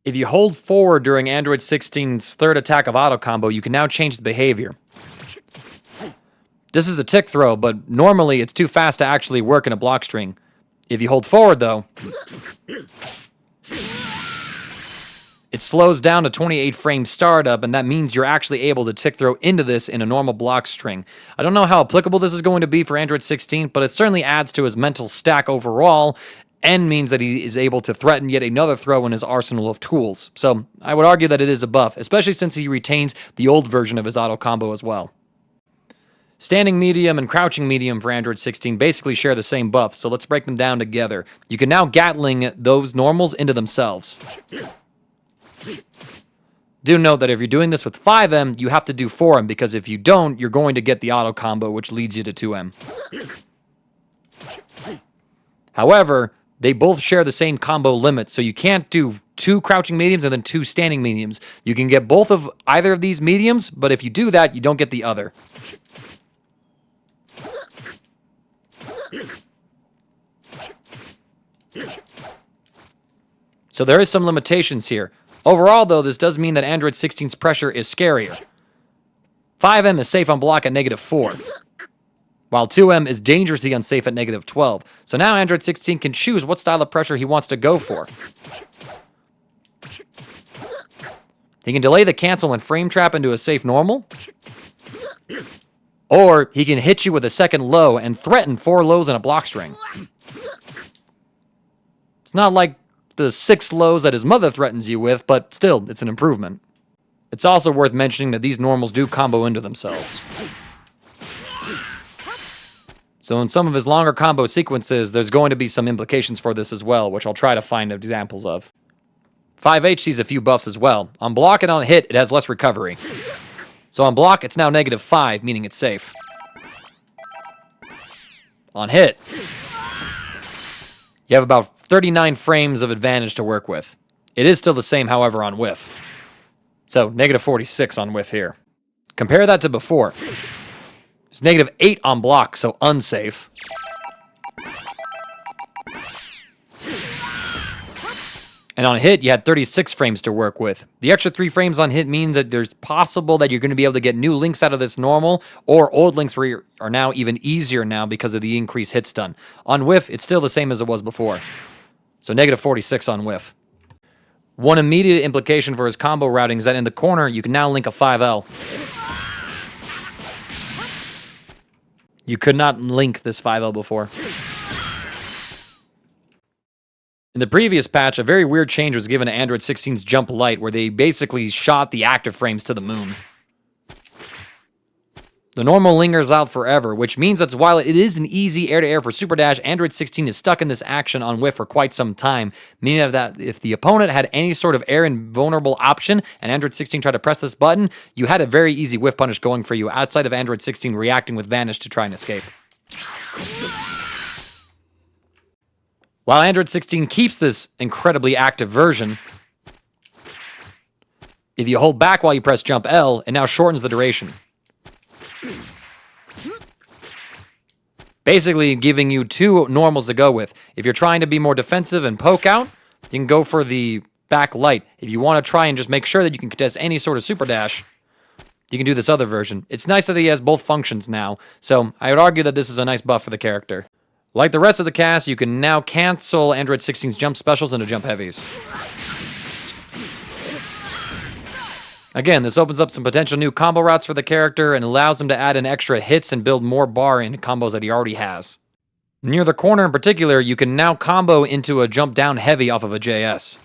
If you hold forward during Android 16's third attack of auto combo, you can now change the behavior. This is a tick throw, but normally it's too fast to actually work in a block string. If you hold forward, though, it slows down to 28 frame startup, and that means you're actually able to tick throw into this in a normal block string. I don't know how applicable this is going to be for Android 16, but it certainly adds to his mental stack overall, and means that he is able to threaten yet another throw in his arsenal of tools. So I would argue that it is a buff, especially since he retains the old version of his auto combo as well. Standing medium and crouching medium for Android 16 basically share the same buffs, so let's break them down together. You can now Gatling those normals into themselves. Do note that if you're doing this with 5M, you have to do 4M, because if you don't, you're going to get the auto combo, which leads you to 2M. However, they both share the same combo limit, so you can't do 2 crouching mediums and then 2 standing mediums. You can get both of either of these mediums, but if you do that, you don't get the other. So there is some limitations here. Overall, though, this does mean that Android 16's pressure is scarier. 5M is safe on block at -4, while 2M is dangerously unsafe at -12. So now Android 16 can choose what style of pressure he wants to go for. He can delay the cancel and frame trap into a safe normal, or he can hit you with a second low and threaten 4 lows in a block string. It's not like the 6 lows that his mother threatens you with, but still, it's an improvement. It's also worth mentioning that these normals do combo into themselves. So in some of his longer combo sequences, there's going to be some implications for this as well, which I'll try to find examples of. 5H sees a few buffs as well. On block and on hit, it has less recovery. So on block, it's now -5, meaning it's safe. On hit, you have about 39 frames of advantage to work with. It is still the same, however, on whiff. So, -46 on whiff here. Compare that to before. It's -8 on block, so unsafe. And on hit, you had 36 frames to work with. The extra 3 frames on hit means that there's possible that you're going to be able to get new links out of this normal, or old links where are now even easier now because of the increased hit stun. On whiff, it's still the same as it was before. So -46 on whiff. One immediate implication for his combo routing is that in the corner, you can now link a 5L. You could not link this 5L before. In the previous patch, a very weird change was given to Android 16's Jump Light, where they basically shot the active frames to the moon. The normal lingers out forever, which means that while it is an easy air-to-air for Super Dash, Android 16 is stuck in this action on whiff for quite some time, meaning that if the opponent had any sort of air invulnerable option and Android 16 tried to press this button, you had a very easy whiff punish going for you outside of Android 16 reacting with Vanish to try and escape. While Android 16 keeps this incredibly active version, if you hold back while you press Jump L, it now shortens the duration. Basically giving you 2 normals to go with. If you're trying to be more defensive and poke out, you can go for the back light. If you want to try and just make sure that you can contest any sort of Super Dash, you can do this other version. It's nice that he has both functions now, so I would argue that this is a nice buff for the character. Like the rest of the cast, you can now cancel Android 16's jump specials into jump heavies. Again, this opens up some potential new combo routes for the character and allows him to add in extra hits and build more bar in combos that he already has. Near the corner in particular, you can now combo into a jump down heavy off of a JS.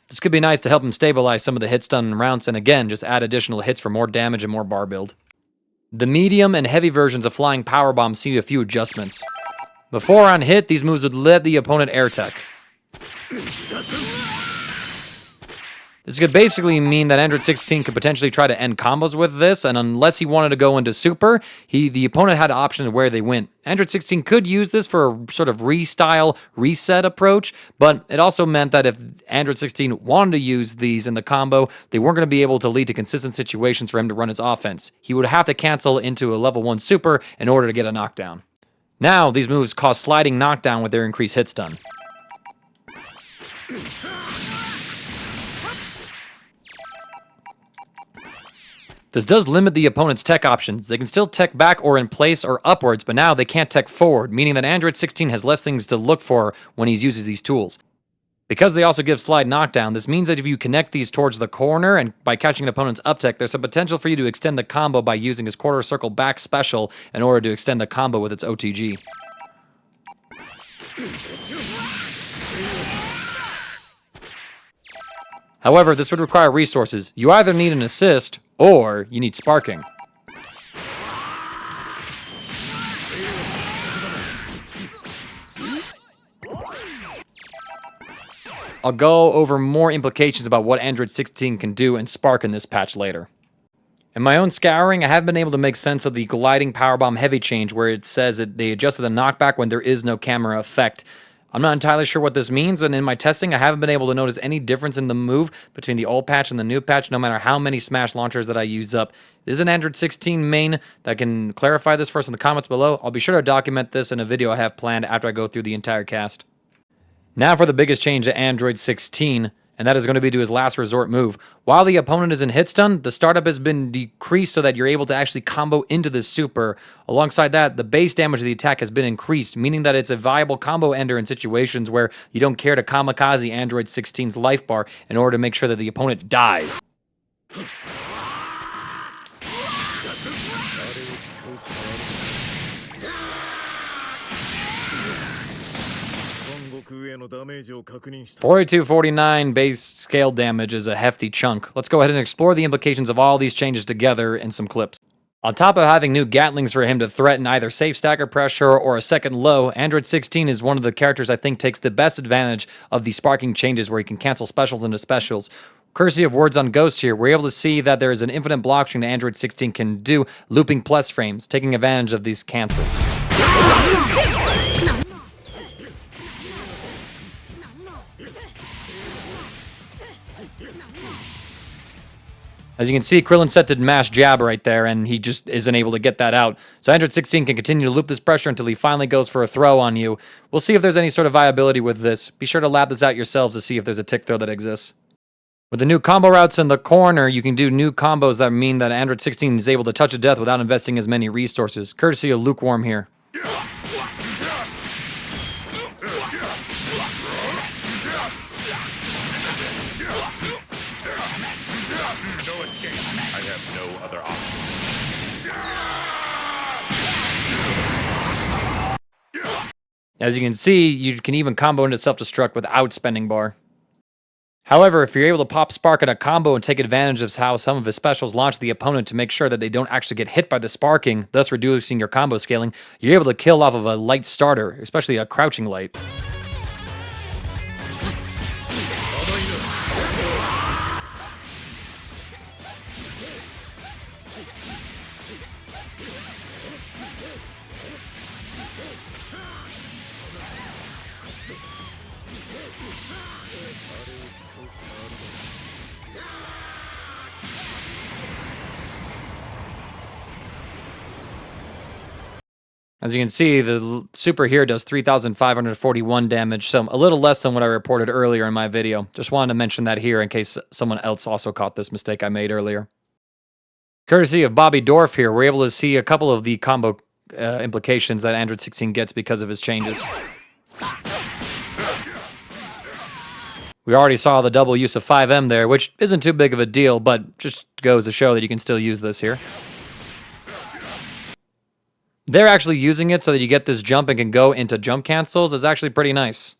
This could be nice to help him stabilize some of the hit stun rounds and again, just add additional hits for more damage and more bar build. The medium and heavy versions of Flying Powerbomb see a few adjustments. Before on hit, these moves would let the opponent air tech. This could basically mean that Android 16 could potentially try to end combos with this, and unless he wanted to go into super, the opponent had an option of where they went. Android 16 could use this for a sort of restyle, reset approach, but it also meant that if Android 16 wanted to use these in the combo, they weren't going to be able to lead to consistent situations for him to run his offense. He would have to cancel into a level 1 super in order to get a knockdown. Now, these moves cause sliding knockdown with their increased hit stun. This does limit the opponent's tech options. They can still tech back or in place or upwards, but now they can't tech forward, meaning that Android 16 has less things to look for when he uses these tools. Because they also give slide knockdown, this means that if you connect these towards the corner and by catching an opponent's up tech, there's a potential for you to extend the combo by using his quarter circle back special in order to extend the combo with its OTG. However, this would require resources. You either need an assist or you need sparking. I'll go over more implications about what Android 16 can do and spark in this patch later. In my own scouring, I haven't been able to make sense of the gliding powerbomb heavy change where it says that they adjusted the knockback when there is no camera effect. I'm not entirely sure what this means, and in my testing, I haven't been able to notice any difference in the move between the old patch and the new patch, no matter how many Smash launchers that I use up. There's an Android 16 main that can clarify this for us in the comments below. I'll be sure to document this in a video I have planned after I go through the entire cast. Now for the biggest change to Android 16, and that is going to be to his last resort move. While the opponent is in hit stun, the startup has been decreased so that you're able to actually combo into this super. Alongside that, the base damage of the attack has been increased, meaning that it's a viable combo ender in situations where you don't care to kamikaze Android 16's life bar in order to make sure that the opponent dies. $42.49 base scale damage is a hefty chunk. Let's go ahead and explore the implications of all these changes together in some clips. On top of having new Gatlings for him to threaten either safe stagger pressure or a second low, Android 16 is one of the characters I think takes the best advantage of the sparking changes where he can cancel specials into specials. Courtesy of Words on Ghost here, we're able to see that there is an infinite block string that Android 16 can do, looping plus frames, taking advantage of these cancels. As you can see, Krillin set to mash jab right there, and he just isn't able to get that out. So Android 16 can continue to loop this pressure until he finally goes for a throw on you. We'll see if there's any sort of viability with this. Be sure to lab this out yourselves to see if there's a tick throw that exists. With the new combo routes in the corner, you can do new combos that mean that Android 16 is able to touch a death without investing as many resources, courtesy of Lukewarm here. As you can see, you can even combo into self-destruct without spending bar. However, if you're able to pop Spark in a combo and take advantage of how some of his specials launch the opponent to make sure that they don't actually get hit by the sparking, thus reducing your combo scaling, you're able to kill off of a light starter, especially a crouching light. As you can see, the super here does 3,541 damage, so a little less than what I reported earlier in my video. Just wanted to mention that here in case someone else also caught this mistake I made earlier. Courtesy of Bobby Dorf here, we're able to see a couple of the combo implications that Android 16 gets because of his changes. We already saw the double use of 5M there, which isn't too big of a deal, but just goes to show that you can still use this here. They're actually using it so that you get this jump and can go into jump cancels is actually pretty nice.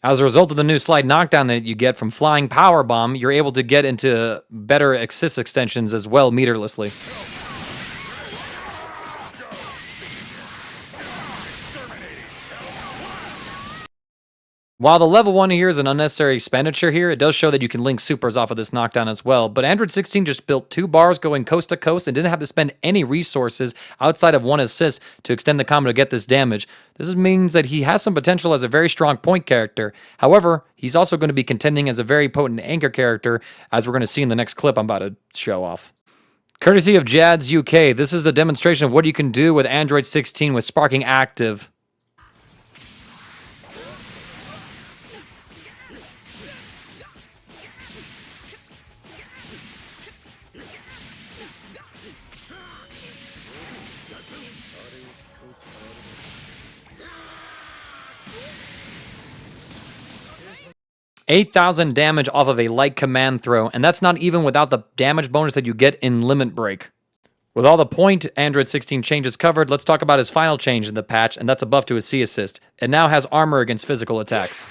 As a result of the new slide knockdown that you get from flying power bomb, you're able to get into better assist extensions as well meterlessly. While the level 1 here is an unnecessary expenditure here, it does show that you can link supers off of this knockdown as well, but Android 16 just built 2 bars going coast to coast and didn't have to spend any resources outside of 1 assist to extend the combo to get this damage. This means that he has some potential as a very strong point character. However, he's also going to be contending as a very potent anchor character, as we're going to see in the next clip I'm about to show off. Courtesy of Jads UK, this is the demonstration of what you can do with Android 16 with sparking active. $8,000 damage off of a light command throw, and that's not even without the damage bonus that you get in Limit Break. With all the point Android 16 changes covered, let's talk about his final change in the patch, and that's a buff to his C assist. It now has armor against physical attacks.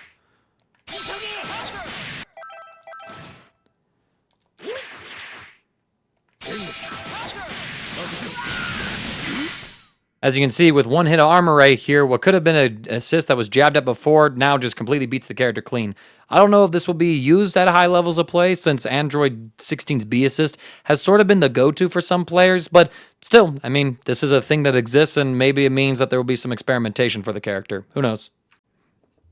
As you can see, with one hit of armor right here, what could have been an assist that was jabbed at before now just completely beats the character clean. I don't know if this will be used at high levels of play, since Android 16's B assist has sort of been the go-to for some players, but still, I mean, this is a thing that exists, and maybe it means that there will be some experimentation for the character. Who knows?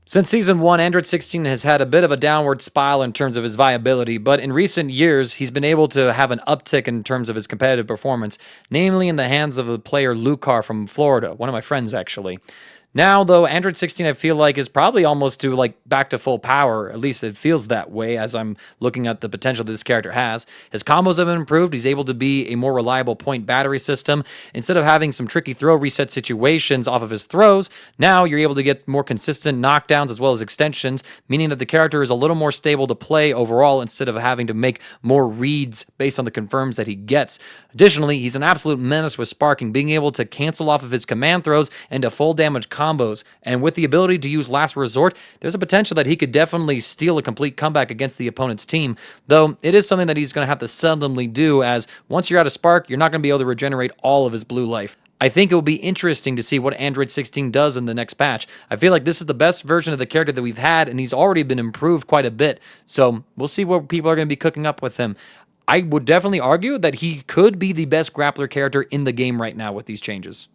Since Season 1, Android 16 has had a bit of a downward spiral in terms of his viability, but in recent years, he's been able to have an uptick in terms of his competitive performance, namely in the hands of the player Lucar from Florida, one of my friends actually. Now, though, Android 16 I feel like is probably almost to like back to full power. At least it feels that way as I'm looking at the potential that this character has. His combos have been improved. He's able to be a more reliable point battery system. Instead of having some tricky throw reset situations off of his throws, now you're able to get more consistent knockdowns as well as extensions, meaning that the character is a little more stable to play overall instead of having to make more reads based on the confirms that he gets. Additionally, he's an absolute menace with sparking, being able to cancel off of his command throws into full damage combos, and with the ability to use Last Resort, there's a potential that he could definitely steal a complete comeback against the opponent's team, though it is something that he's going to have to seldomly do, as once you're out of Spark, you're not going to be able to regenerate all of his blue life. I think it will be interesting to see what Android 16 does in the next patch. I feel like this is the best version of the character that we've had, and he's already been improved quite a bit, so we'll see what people are going to be cooking up with him. I would definitely argue that he could be the best grappler character in the game right now with these changes.